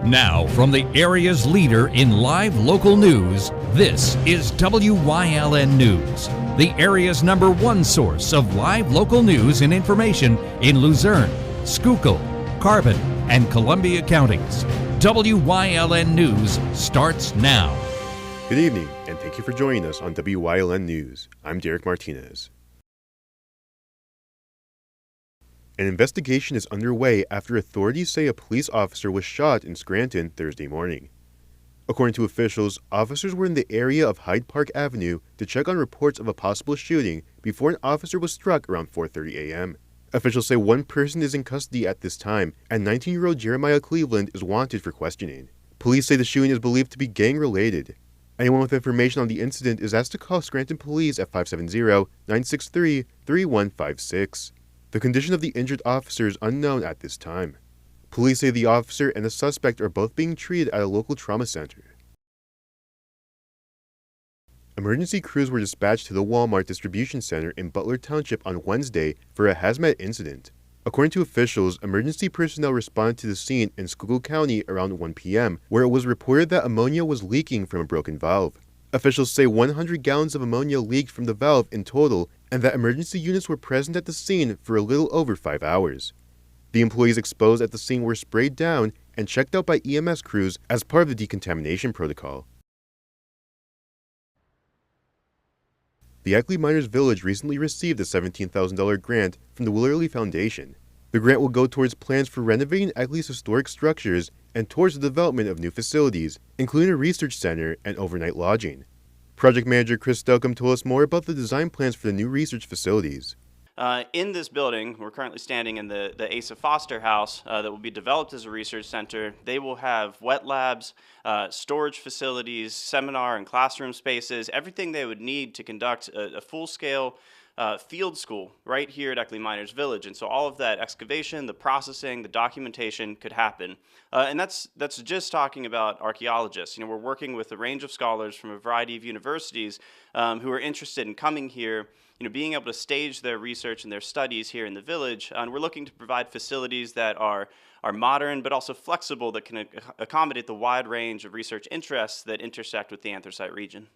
Now, from the area's leader in live local news, this is WYLN News, the area's #1 source of live local news and information in Luzerne, Schuylkill, Carbon, and Columbia counties. WYLN News starts now. Good evening, and thank you for joining us on WYLN News. I'm Derek Martinez. An investigation is underway after authorities say a police officer was shot in Scranton Thursday morning. According to officials, officers were in the area of Hyde Park Avenue to check on reports of a possible shooting before an officer was struck around 4:30 a.m. Officials say one person is in custody at this time, and 19-year-old Jeremiah Cleveland is wanted for questioning. Police say the shooting is believed to be gang-related. Anyone with information on the incident is asked to call Scranton Police at 570-963-3156. The condition of the injured officer is unknown at this time. Police say the officer and the suspect are both being treated at a local trauma center. Emergency crews were dispatched to the Walmart distribution center in Butler Township on Wednesday for a hazmat incident. According to officials, emergency personnel responded to the scene in Schuylkill County around 1 p.m., where it was reported that ammonia was leaking from a broken valve. Officials say 100 gallons of ammonia leaked from the valve in total, and that emergency units were present at the scene for a little over 5 hours. The employees exposed at the scene were sprayed down and checked out by EMS crews as part of the decontamination protocol. The Ackley Miners Village recently received a $17,000 grant from the Wyln Foundation. The grant will go towards plans for renovating Ackley's historic structures and towards the development of new facilities, including a research center and overnight lodging. Project Manager Chris Stokeham told us more about the design plans for the new research facilities. In this building, we're currently standing in the Asa Foster House that will be developed as a research center. They will have wet labs, storage facilities, seminar and classroom spaces, everything they would need to conduct a full-scale field school right here at Ackley Miners Village. And so all of that excavation, the processing, the documentation could happen. And that's just talking about archaeologists. You know, we're working with a range of scholars from a variety of universities who are interested in coming here, you know, being able to stage their research and their studies here in the village. And we're looking to provide facilities that are modern but also flexible, that can accommodate the wide range of research interests that intersect with the anthracite region.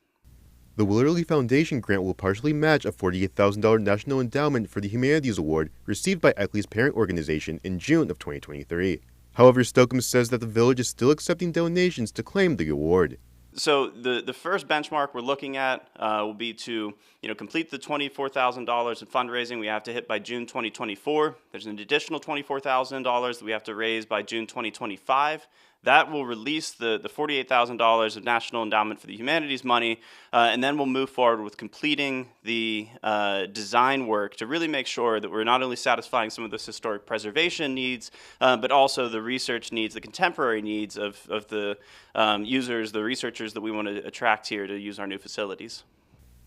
The Wyln Foundation grant will partially match a $48,000 National Endowment for the Humanities Award received by Ackley's parent organization in June of 2023. However, Stokeham says that the village is still accepting donations to claim the award. So the first benchmark we're looking at will be to complete the $24,000 in fundraising we have to hit by June 2024. There's an additional $24,000 that we have to raise by June 2025. That will release the $48,000 of National Endowment for the Humanities money, and then we'll move forward with completing the design work to really make sure that we're not only satisfying some of those historic preservation needs, but also the research needs, the contemporary needs of the users, the researchers that we want to attract here to use our new facilities.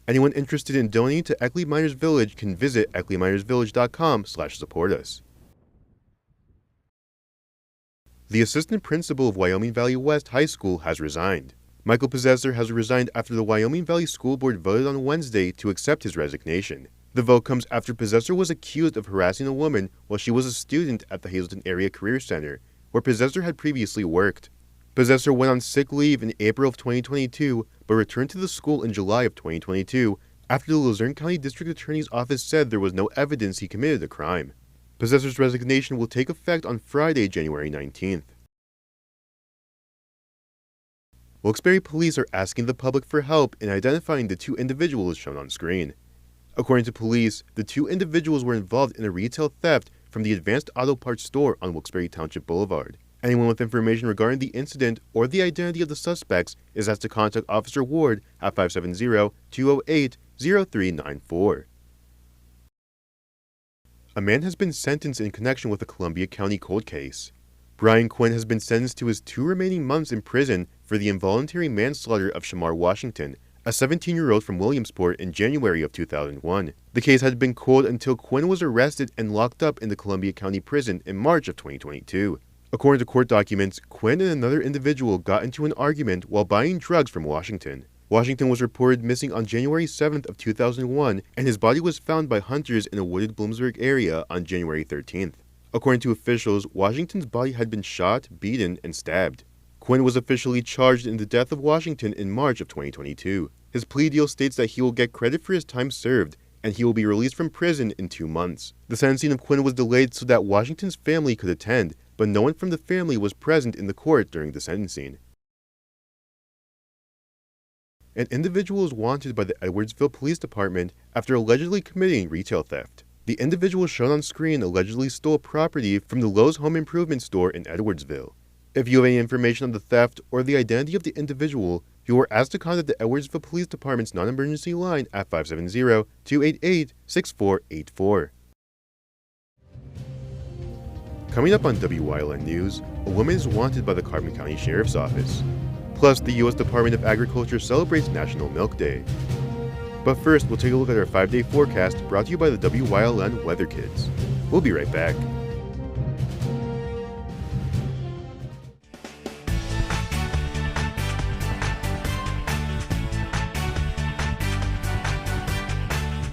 Anyone interested in donating to Ackley Miners Village can visit ackleyminersvillage.com/support us. The assistant principal of Wyoming Valley West High School has resigned. Michael Possessor has resigned after the Wyoming Valley School Board voted on Wednesday to accept his resignation. The vote comes after Possessor was accused of harassing a woman while she was a student at the Hazleton Area Career Center, where Possessor had previously worked. Possessor went on sick leave in April of 2022, but returned to the school in July of 2022 after the Luzerne County District Attorney's Office said there was no evidence he committed a crime. Possessor's resignation will take effect on Friday, January 19th. Wilkes-Barre police are asking the public for help in identifying the two individuals shown on screen. According to police, the two individuals were involved in a retail theft from the Advanced Auto Parts store on Wilkes-Barre Township Boulevard. Anyone with information regarding the incident or the identity of the suspects is asked to contact Officer Ward at 570-208-0394. A man has been sentenced in connection with a Columbia County cold case. Brian Quinn has been sentenced to his 2 remaining months in prison for the involuntary manslaughter of Shamar Washington, a 17-year-old from Williamsport, in January of 2001. The case had been cold until Quinn was arrested and locked up in the Columbia County Prison in March of 2022. According to court documents, Quinn and another individual got into an argument while buying drugs from Washington. Washington was reported missing on January 7th of 2001, and his body was found by hunters in a wooded Bloomsburg area on January 13th. According to officials, Washington's body had been shot, beaten, and stabbed. Quinn was officially charged in the death of Washington in March of 2022. His plea deal states that he will get credit for his time served, and he will be released from prison in 2 months. The sentencing of Quinn was delayed so that Washington's family could attend, but no one from the family was present in the court during the sentencing. An individual is wanted by the Edwardsville Police Department after allegedly committing retail theft. The individual shown on screen allegedly stole property from the Lowe's Home Improvement store in Edwardsville. If you have any information on the theft or the identity of the individual, you are asked to contact the Edwardsville Police Department's non-emergency line at 570-288-6484. Coming up on Wyln News, a woman is wanted by the Carbon County Sheriff's Office. Plus, the U.S. Department of Agriculture celebrates National Milk Day. But first, we'll take a look at our 5-day forecast brought to you by the Wyln Weather Kids. We'll be right back.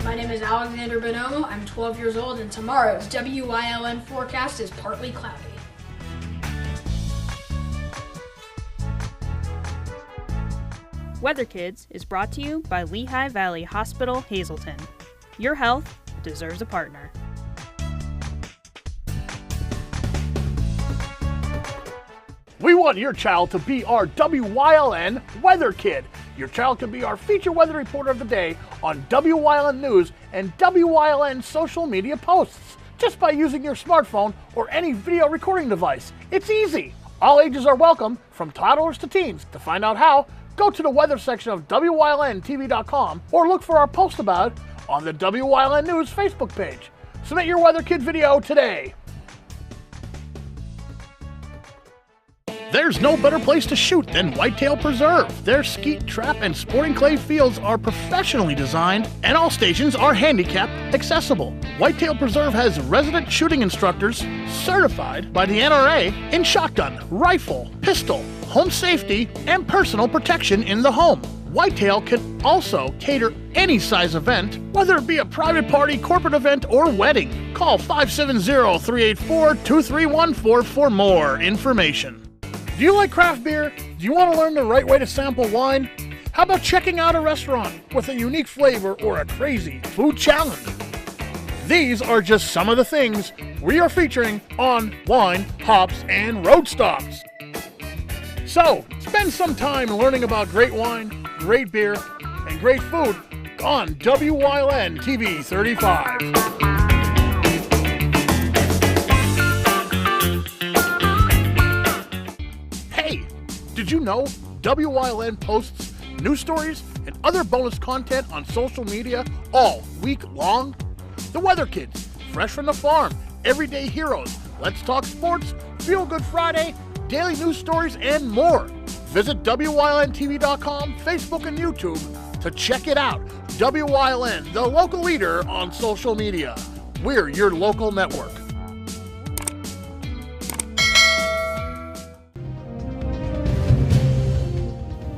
My name is Alexander Bonomo. I'm 12 years old, and tomorrow's Wyln forecast is partly cloudy. Weather Kids is brought to you by Lehigh Valley Hospital, Hazleton. Your health deserves a partner. We want your child to be our Wyln Weather Kid. Your child can be our feature weather reporter of the day on Wyln News and Wyln social media posts just by using your smartphone or any video recording device. It's easy. All ages are welcome, from toddlers to teens. To find out how, go to the weather section of WYLNTV.com or look for our post about it on the Wyln News Facebook page. Submit your Weather Kid video today. There's no better place to shoot than Whitetail Preserve. Their skeet, trap, and sporting clay fields are professionally designed, and all stations are handicap accessible. Whitetail Preserve has resident shooting instructors certified by the NRA in shotgun, rifle, pistol, home safety, and personal protection in the home. Whitetail can also cater any size event, whether it be a private party, corporate event, or wedding. Call 570-384-2314 for more information. Do you like craft beer? Do you want to learn the right way to sample wine? How about checking out a restaurant with a unique flavor or a crazy food challenge? These are just some of the things we are featuring on Wine, Hops, and Road Stops. So, spend some time learning about great wine, great beer, and great food on Wyln TV 35. Did you know Wyln posts news stories and other bonus content on social media all week long? The Weather Kids, Fresh from the Farm, Everyday Heroes, Let's Talk Sports, Feel Good Friday, daily news stories, and more. Visit WYLNTV.com, Facebook, and YouTube to check it out. Wyln, the local leader on social media. We're your local network.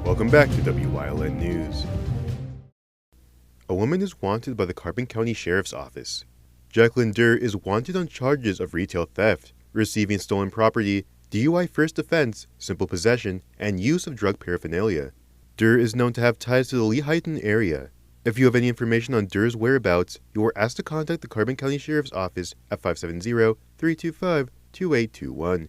Welcome back to Wyln News. A woman is wanted by the Carbon County Sheriff's Office. Jacqueline Durr is wanted on charges of retail theft, receiving stolen property, DUI first offense, simple possession, and use of drug paraphernalia. Durr is known to have ties to the Lehighton area. If you have any information on Durr's whereabouts, you are asked to contact the Carbon County Sheriff's Office at 570-325-2821.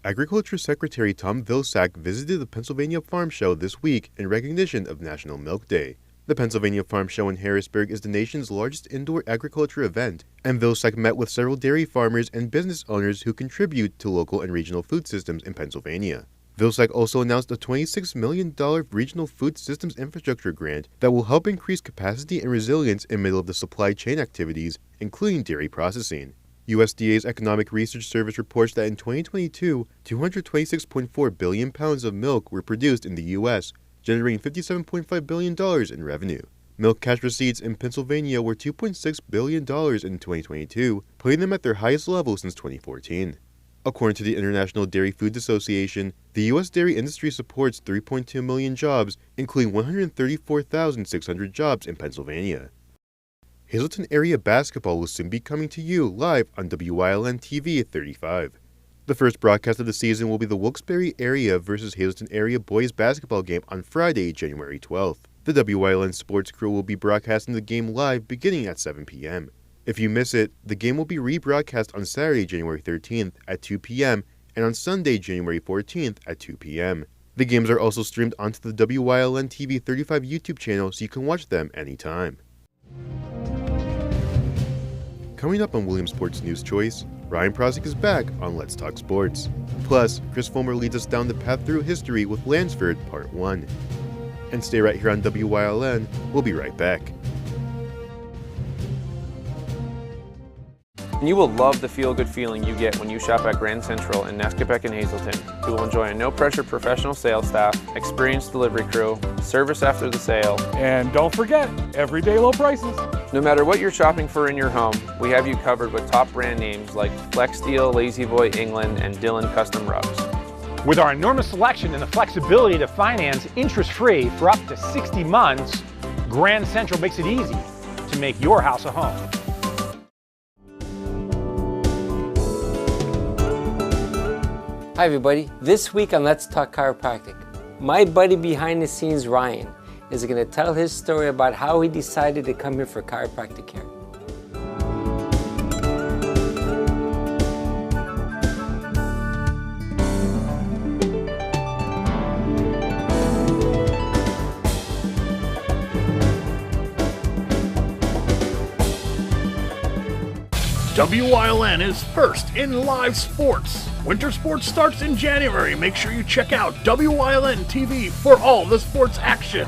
Agriculture Secretary Tom Vilsack visited the Pennsylvania Farm Show this week in recognition of National Milk Day. The Pennsylvania Farm Show in Harrisburg is the nation's largest indoor agriculture event, and Vilsack met with several dairy farmers and business owners who contribute to local and regional food systems in Pennsylvania. Vilsack also announced a $26 million regional food systems infrastructure grant that will help increase capacity and resilience in the middle of the supply chain activities, including dairy processing. USDA's Economic Research Service reports that in 2022, 226.4 billion pounds of milk were produced in the U.S., generating $57.5 billion in revenue. Milk cash receipts in Pennsylvania were $2.6 billion in 2022, putting them at their highest level since 2014. According to the International Dairy Foods Association, the U.S. dairy industry supports 3.2 million jobs, including 134,600 jobs in Pennsylvania. Hazleton area basketball will soon be coming to you live on WYLN TV at 35. The first broadcast of the season will be the Wilkes-Barre area versus Hazleton area boys basketball game on Friday, January 12th. The WYLN sports crew will be broadcasting the game live beginning at 7 p.m. If you miss it, the game will be rebroadcast on Saturday, January 13th at 2 p.m. and on Sunday, January 14th at 2 p.m. The games are also streamed onto the WYLN TV 35 YouTube channel so you can watch them anytime. Coming up on Williams Sports News Choice, Ryan Prosick is back on Let's Talk Sports. Plus, Chris Fulmer leads us down the path through history with Lansford Part 1. And stay right here on WYLN, we'll be right back. You will love the feel-good feeling you get when you shop at Grand Central in Nescopeck and Hazleton. You will enjoy a no-pressure professional sales staff, experienced delivery crew, service after the sale, and don't forget, everyday low prices. No matter what you're shopping for in your home, we have you covered with top brand names like Flex Steel, Lazy Boy, England, and Dillon Custom Rugs. With our enormous selection and the flexibility to finance interest-free for up to 60 months, Grand Central makes it easy to make your house a home. Hi everybody, this week on Let's Talk Chiropractic, my buddy behind the scenes, Ryan, is going to tell his story about how he decided to come here for chiropractic care. WYLN is first in live sports. Winter sports starts in January. Make sure you check out WYLN TV for all the sports action.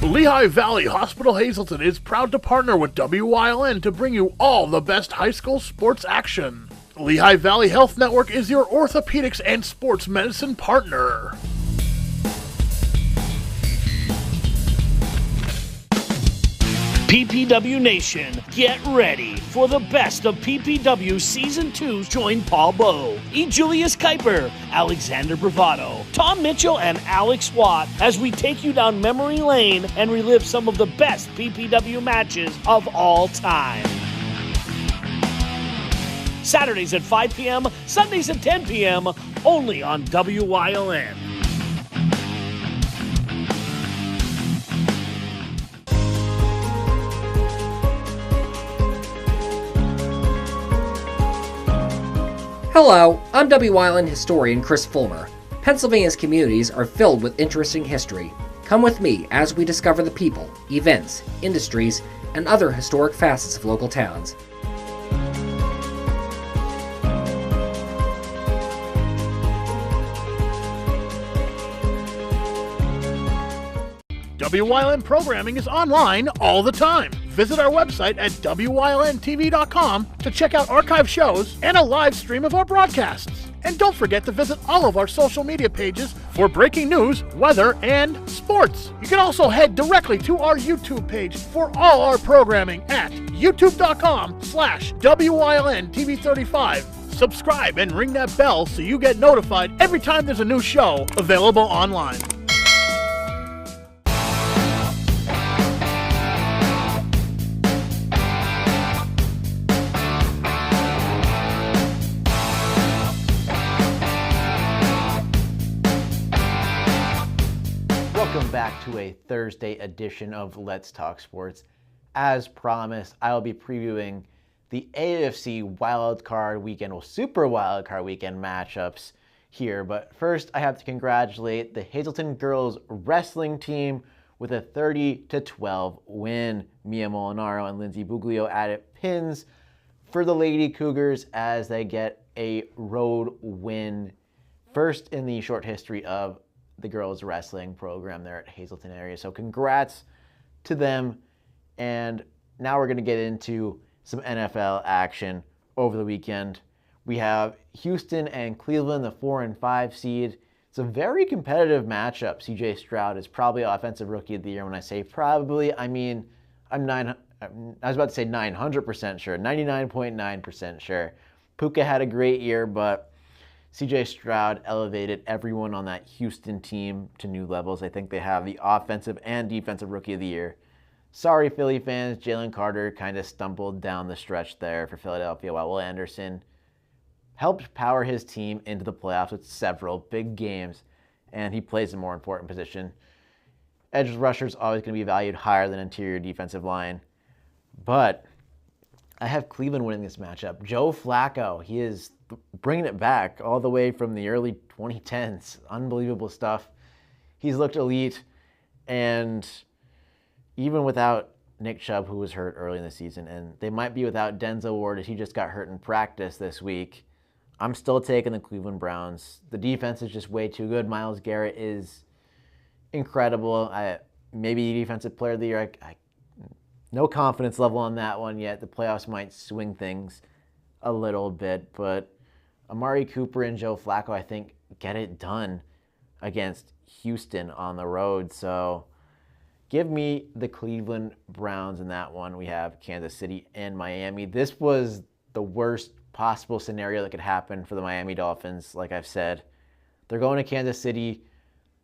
Lehigh Valley Hospital Hazleton is proud to partner with WYLN to bring you all the best high school sports action. Lehigh Valley Health Network is your orthopedics and sports medicine partner. PPW Nation, get ready for the best of PPW Season 2. Join Paul Bowe, E. Julius Kuiper, Alexander Bravado, Tom Mitchell, and Alex Watt as we take you down memory lane and relive some of the best PPW matches of all time. Saturdays at 5 p.m., Sundays at 10 p.m., only on WYLN. Hello, I'm WYLN historian Chris Fulmer. Pennsylvania's communities are filled with interesting history. Come with me as we discover the people, events, industries, and other historic facets of local towns. WYLN programming is online all the time. Visit our website at WYLNTV.com to check out archive shows and a live stream of our broadcasts. And don't forget to visit all of our social media pages for breaking news, weather, and sports. You can also head directly to our YouTube page for all our programming at youtube.com/WYLNTV35. Subscribe and ring that bell so you get notified every time there's a new show available online. Welcome back to a Thursday edition of Let's Talk Sports. As promised, I'll be previewing the AFC Wildcard Weekend, well, Super Wildcard Weekend matchups here. But first, I have to congratulate the Hazleton girls wrestling team with a 30-12 win. Mia Molinaro and Lindsay Buglio added pins for the Lady Cougars as they get a road win, first in the short history of the girls wrestling program there at Hazleton area. So congrats to them. And now we're going to get into some NFL action over the weekend. We have Houston and Cleveland, the 4 and 5 seed. It's a very competitive matchup. CJ Stroud is probably Offensive Rookie of the Year. When I say probably, I mean I was about to say 900% sure, 99.9% sure. Puka had a great year, but CJ Stroud elevated everyone on that Houston team to new levels. I think they have the offensive and defensive rookie of the year. Sorry, Philly fans, Jalen Carter kind of stumbled down the stretch there for Philadelphia, while Will Anderson helped power his team into the playoffs with several big games, and he plays a more important position. Edge rusher is always going to be valued higher than interior defensive line. But I have Cleveland winning this matchup. Joe Flacco, he is bringing it back all the way from the early 2010s. Unbelievable stuff. He's looked elite, and even without Nick Chubb, who was hurt early in the season, and they might be without Denzel Ward as he just got hurt in practice this week, I'm still taking the Cleveland Browns. The defense is just way too good. Myles Garrett is incredible. Maybe defensive player of the year. No confidence level on that one yet. The playoffs might swing things a little bit, but Amari Cooper and Joe Flacco, I think, get it done against Houston on the road. So give me the Cleveland Browns in that one. We have Kansas City and Miami. This was the worst possible scenario that could happen for the Miami Dolphins. Like I've said, they're going to Kansas City.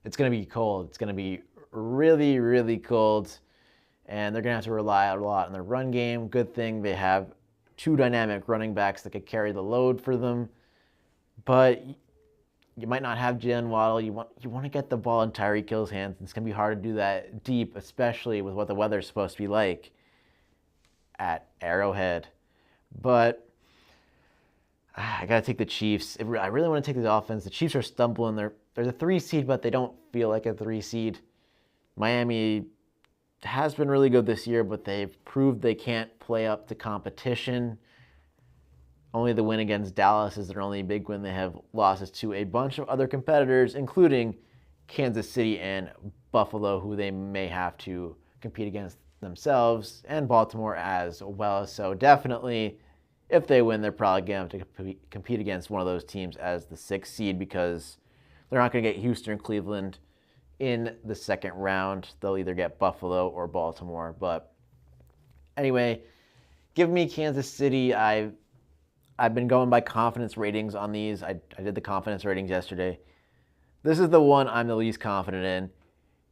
It's going to be cold. It's going to be really, really cold. And they're going to have to rely a lot on their run game. Good thing they have two dynamic running backs that could carry the load for them. But you might not have Jalen Waddle. You want to get the ball in Tyreek Hill's hands. It's going to be hard to do that deep, especially with what the weather's supposed to be like at Arrowhead. But I got to take the Chiefs. I really want to take the offense. The Chiefs are stumbling. They're the 3 seed, but they don't feel like a 3 seed. Miami has been really good this year, but they've proved they can't play up to competition. Only the win against Dallas is their only big win. They have losses to a bunch of other competitors, including Kansas City and Buffalo, who they may have to compete against themselves, and Baltimore as well. So definitely, if they win, they're probably going to have to compete against one of those teams as the 6th seed, because they're not going to get Houston and Cleveland in the second round. They'll either get Buffalo or Baltimore. But anyway, give me Kansas City. I've been going by confidence ratings on these. I did the confidence ratings yesterday. This is the one I'm the least confident in.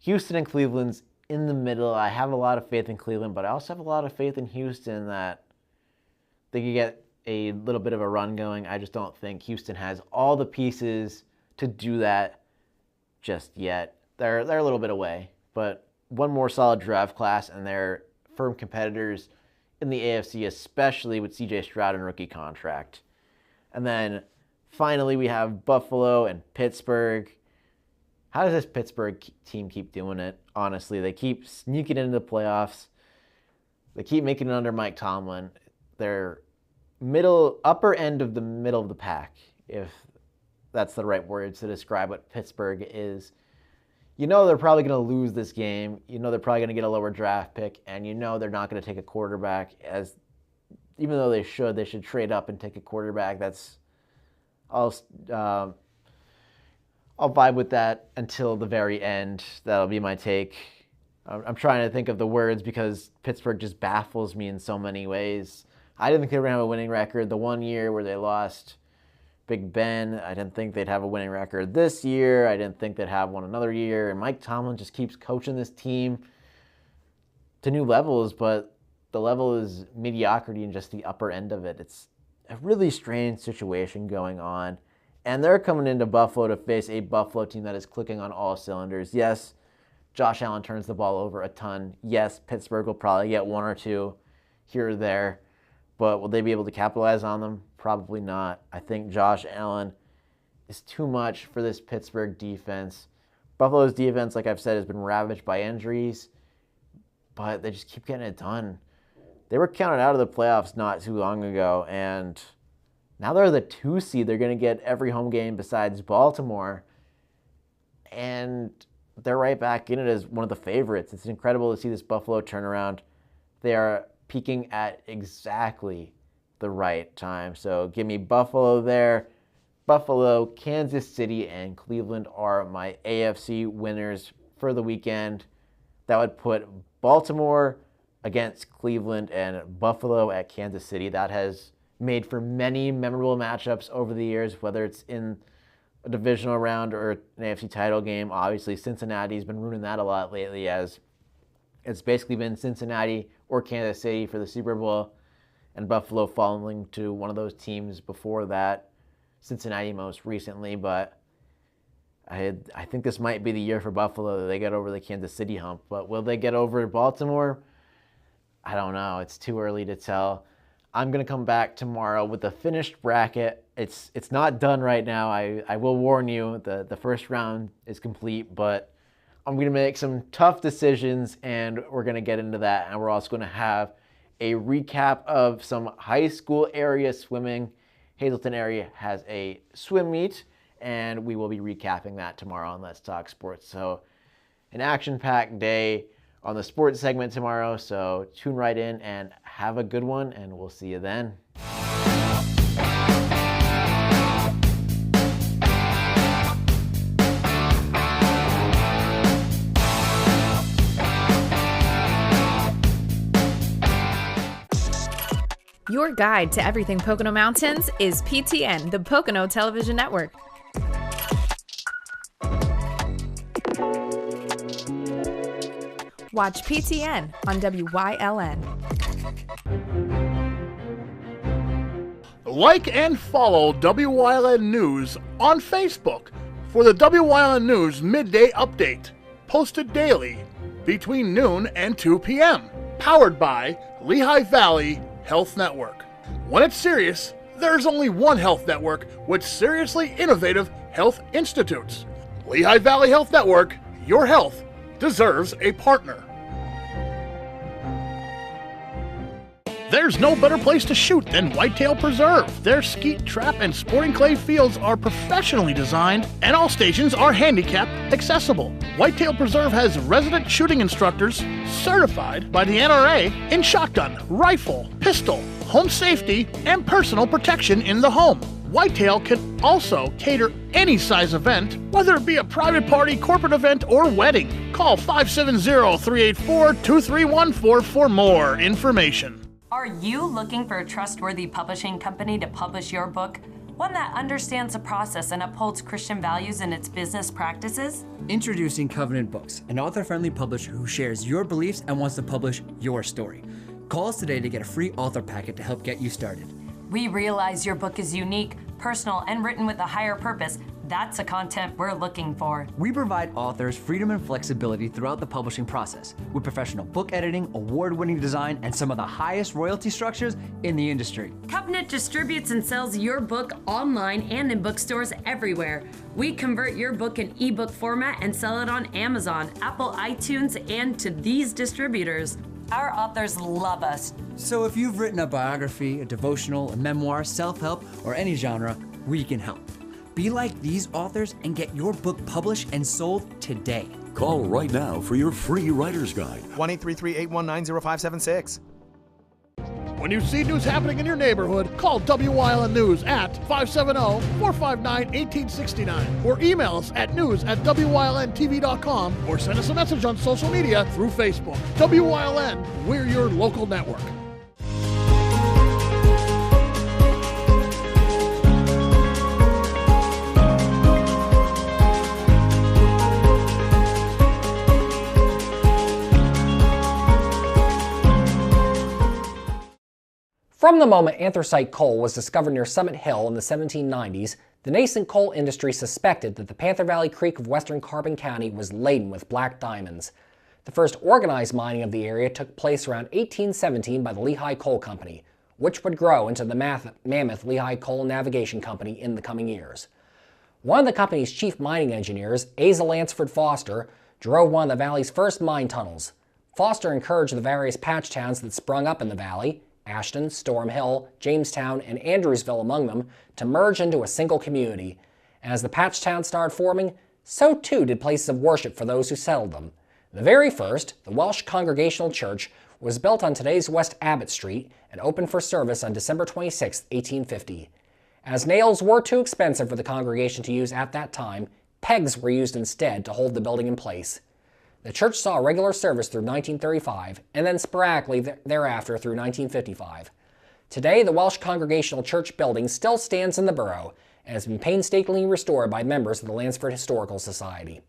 Houston and Cleveland's in the middle. I have a lot of faith in Cleveland, but I also have a lot of faith in Houston that they could get a little bit of a run going. I just don't think Houston has all the pieces to do that just yet. They're a little bit away, but one more solid draft class, and they're firm competitors in the AFC, especially with CJ Stroud and rookie contract. And then finally, we have Buffalo and Pittsburgh. How does this Pittsburgh team keep doing it? Honestly, they keep sneaking into the playoffs. They keep making it under Mike Tomlin. They're upper end of the middle of the pack, if that's the right words to describe what Pittsburgh is. You know they're probably going to lose this game. You know they're probably going to get a lower draft pick, and you know they're not going to take a quarterback. Even though they should trade up and take a quarterback. I'll vibe with that until the very end. That'll be my take. I'm trying to think of the words because Pittsburgh just baffles me in so many ways. I didn't think they were going to have a winning record. The one year where they lost Big Ben, I didn't think they'd have a winning record this year. I didn't think they'd have one another year. And Mike Tomlin just keeps coaching this team to new levels, but the level is mediocrity in just the upper end of it. It's a really strange situation going on. And they're coming into Buffalo to face a Buffalo team that is clicking on all cylinders. Yes, Josh Allen turns the ball over a ton. Yes, Pittsburgh will probably get one or two here or there. But will they be able to capitalize on them? Probably not. I think Josh Allen is too much for this Pittsburgh defense. Buffalo's defense, like I've said, has been ravaged by injuries, but they just keep getting it done. They were counted out of the playoffs not too long ago, and now they're the 2 seed. They're going to get every home game besides Baltimore, and they're right back in it as one of the favorites. It's incredible to see this Buffalo turnaround. They are peaking at exactly the right time. So give me Buffalo there. Buffalo, Kansas City, and Cleveland are my AFC winners for the weekend. That would put Baltimore against Cleveland and Buffalo at Kansas City. That has made for many memorable matchups over the years, whether it's in a divisional round or an AFC title game. Obviously, Cincinnati's been ruining that a lot lately, as it's basically been Cincinnati or Kansas City for the Super Bowl, and Buffalo falling to one of those teams before that, Cincinnati most recently. But I think this might be the year for Buffalo that they get over the Kansas City hump. But will they get over Baltimore? I don't know. It's too early to tell. I'm going to come back tomorrow with the finished bracket. It's not done right now. I will warn you, the first round is complete, but I'm going to make some tough decisions, and we're going to get into that. And we're also going to have a recap of some high school area swimming. Hazleton area has a swim meet, and we will be recapping that tomorrow on Let's Talk Sports. So an action-packed day on the sports segment tomorrow, so tune right in and have a good one, and we'll see you then. Your guide to everything Pocono Mountains is PTN, the Pocono Television Network. Watch PTN on WYLN. Like and follow WYLN News on Facebook for the WYLN News Midday Update, posted daily between noon and 2 p.m., powered by Lehigh Valley Health Network. When it's serious, there's only one health network with seriously innovative health institutes. Lehigh Valley Health Network, your health deserves a partner. There's no better place to shoot than Whitetail Preserve. Their skeet, trap, and sporting clay fields are professionally designed, and all stations are handicap accessible. Whitetail Preserve has resident shooting instructors certified by the NRA in shotgun, rifle, pistol, home safety, and personal protection in the home. Whitetail can also cater any size event, whether it be a private party, corporate event, or wedding. Call 570-384-2314 for more information. Are you looking for a trustworthy publishing company to publish your book? One that understands the process and upholds Christian values in its business practices? Introducing Covenant Books, an author-friendly publisher who shares your beliefs and wants to publish your story. Call us today to get a free author packet to help get you started. We realize your book is unique, personal, and written with a higher purpose. That's the content we're looking for. We provide authors freedom and flexibility throughout the publishing process with professional book editing, award-winning design, and some of the highest royalty structures in the industry. Covenant distributes and sells your book online and in bookstores everywhere. We convert your book in ebook format and sell it on Amazon, Apple iTunes, and to these distributors. Our authors love us. So if you've written a biography, a devotional, a memoir, self-help, or any genre, we can help. Be like these authors and get your book published and sold today. Call right now for your free writer's guide. 1-833-819-0576. When you see news happening in your neighborhood, call WYLN News at 570-459-1869 or email us at news@WYLNTV.com or send us a message on social media through Facebook. WYLN, we're your local network. From the moment anthracite coal was discovered near Summit Hill in the 1790s, the nascent coal industry suspected that the Panther Valley Creek of western Carbon County was laden with black diamonds. The first organized mining of the area took place around 1817 by the Lehigh Coal Company, which would grow into the mammoth Lehigh Coal Navigation Company in the coming years. One of the company's chief mining engineers, Asa Lansford Foster, drove one of the valley's first mine tunnels. Foster encouraged the various patch towns that sprung up in the valley, Ashton, Storm Hill, Jamestown, and Andrewsville among them, to merge into a single community. And as the patch towns started forming, so too did places of worship for those who settled them. The very first, the Welsh Congregational Church, was built on today's West Abbott Street and opened for service on December 26, 1850. As nails were too expensive for the congregation to use at that time, pegs were used instead to hold the building in place. The church saw regular service through 1935, and then sporadically thereafter through 1955. Today, the Welsh Congregational Church building still stands in the borough and has been painstakingly restored by members of the Lansford Historical Society.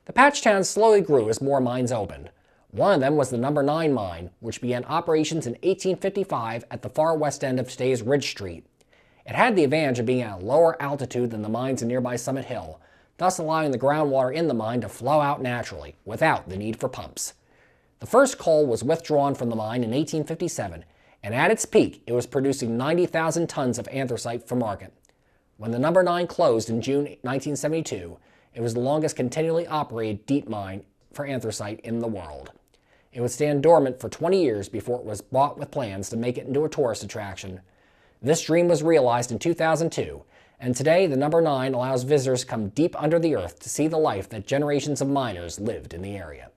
The patch town slowly grew as more mines opened. One of them was the No. 9 mine, which began operations in 1855 at the far west end of today's Ridge Street. It had the advantage of being at a lower altitude than the mines in nearby Summit Hill, thus allowing the groundwater in the mine to flow out naturally, without the need for pumps. The first coal was withdrawn from the mine in 1857, and at its peak, it was producing 90,000 tons of anthracite for market. When the No. 9 closed in June 1972, it was the longest continually operated deep mine for anthracite in the world. It would stand dormant for 20 years before it was bought with plans to make it into a tourist attraction. This dream was realized in 2002, and today the No. 9 allows visitors to come deep under the earth to see the life that generations of miners lived in the area.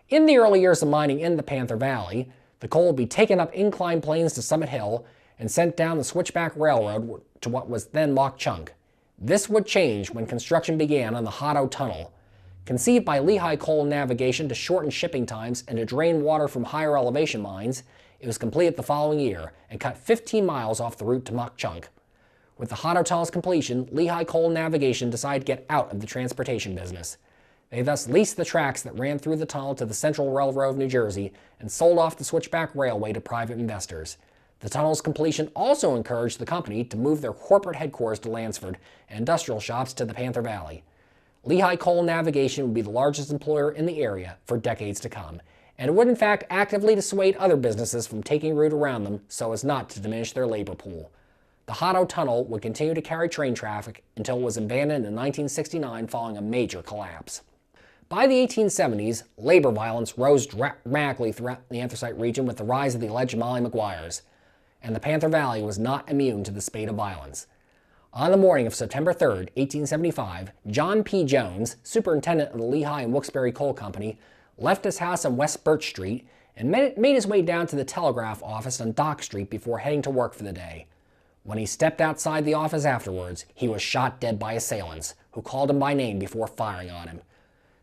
In the early years of mining in the Panther Valley, the coal would be taken up inclined planes to Summit Hill and sent down the Switchback Railroad to what was then Mock Chunk. This would change when construction began on the Hotto Tunnel. Conceived by Lehigh Coal Navigation to shorten shipping times and to drain water from higher elevation mines, it was completed the following year and cut 15 miles off the route to Mock Chunk. With the Hotto Tunnel's completion, Lehigh Coal Navigation decided to get out of the transportation business. They thus leased the tracks that ran through the tunnel to the Central Railroad of New Jersey and sold off the Switchback Railway to private investors. The tunnel's completion also encouraged the company to move their corporate headquarters to Lansford and industrial shops to the Panther Valley. Lehigh Coal Navigation would be the largest employer in the area for decades to come, and it would in fact actively dissuade other businesses from taking route around them so as not to diminish their labor pool. The Hotto Tunnel would continue to carry train traffic until it was abandoned in 1969 following a major collapse. By the 1870s, labor violence rose dramatically throughout the anthracite region with the rise of the alleged Molly Maguires, and the Panther Valley was not immune to the spate of violence. On the morning of September 3, 1875, John P. Jones, superintendent of the Lehigh and Wilkes-Barre Coal Company, left his house on West Birch Street and made his way down to the telegraph office on Dock Street before heading to work for the day. When he stepped outside the office afterwards, he was shot dead by assailants, who called him by name before firing on him.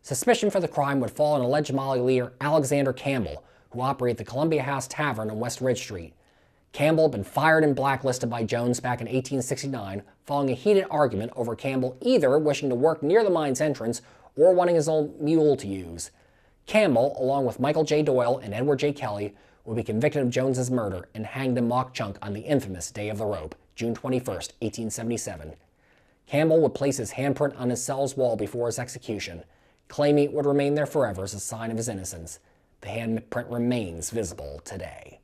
Suspicion for the crime would fall on alleged Molly leader Alexander Campbell, who operated the Columbia House Tavern on West Ridge Street. Campbell had been fired and blacklisted by Jones back in 1869 following a heated argument over Campbell either wishing to work near the mine's entrance or wanting his own mule to use. Campbell, along with Michael J. Doyle and Edward J. Kelly, would be convicted of Jones's murder and hanged in Mock Chunk on the infamous Day of the Rope, June 21, 1877. Campbell would place his handprint on his cell's wall before his execution, claiming it would remain there forever as a sign of his innocence. The handprint remains visible today.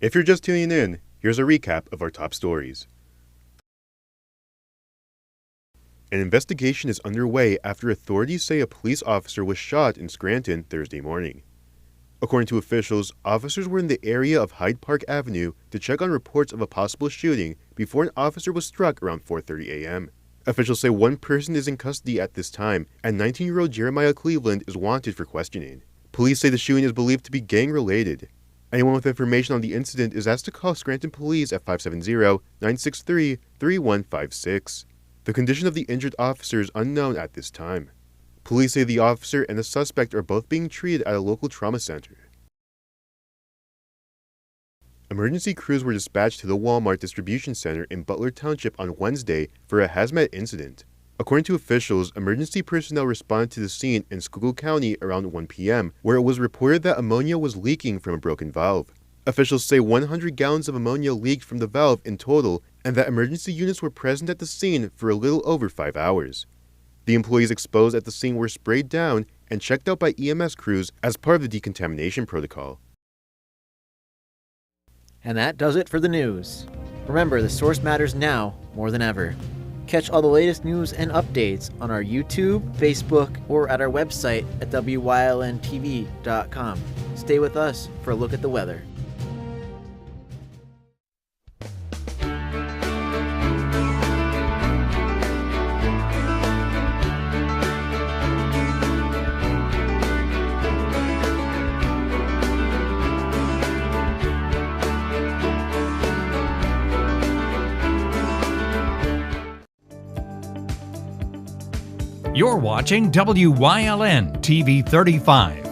If you're just tuning in, here's a recap of our top stories. An investigation is underway after authorities say a police officer was shot in Scranton Thursday morning. According to officials, officers were in the area of Hyde Park Avenue to check on reports of a possible shooting before an officer was struck around 4:30 a.m. Officials say one person is in custody at this time, and 19-year-old Jeremiah Cleveland is wanted for questioning. Police say the shooting is believed to be gang-related. Anyone with information on the incident is asked to call Scranton Police at 570-963-3156. The condition of the injured officer is unknown at this time. Police say the officer and the suspect are both being treated at a local trauma center. Emergency crews were dispatched to the Walmart distribution center in Butler Township on Wednesday for a hazmat incident. According to officials, emergency personnel responded to the scene in Schuylkill County around 1 p.m., where it was reported that ammonia was leaking from a broken valve. Officials say 100 gallons of ammonia leaked from the valve in total, and that emergency units were present at the scene for a little over 5 hours. The employees exposed at the scene were sprayed down and checked out by EMS crews as part of the decontamination protocol. And that does it for the news. Remember, the source matters now more than ever. Catch all the latest news and updates on our YouTube, Facebook, or at our website at wylntv.com. Stay with us for a look at the weather. You're watching WYLN TV 35.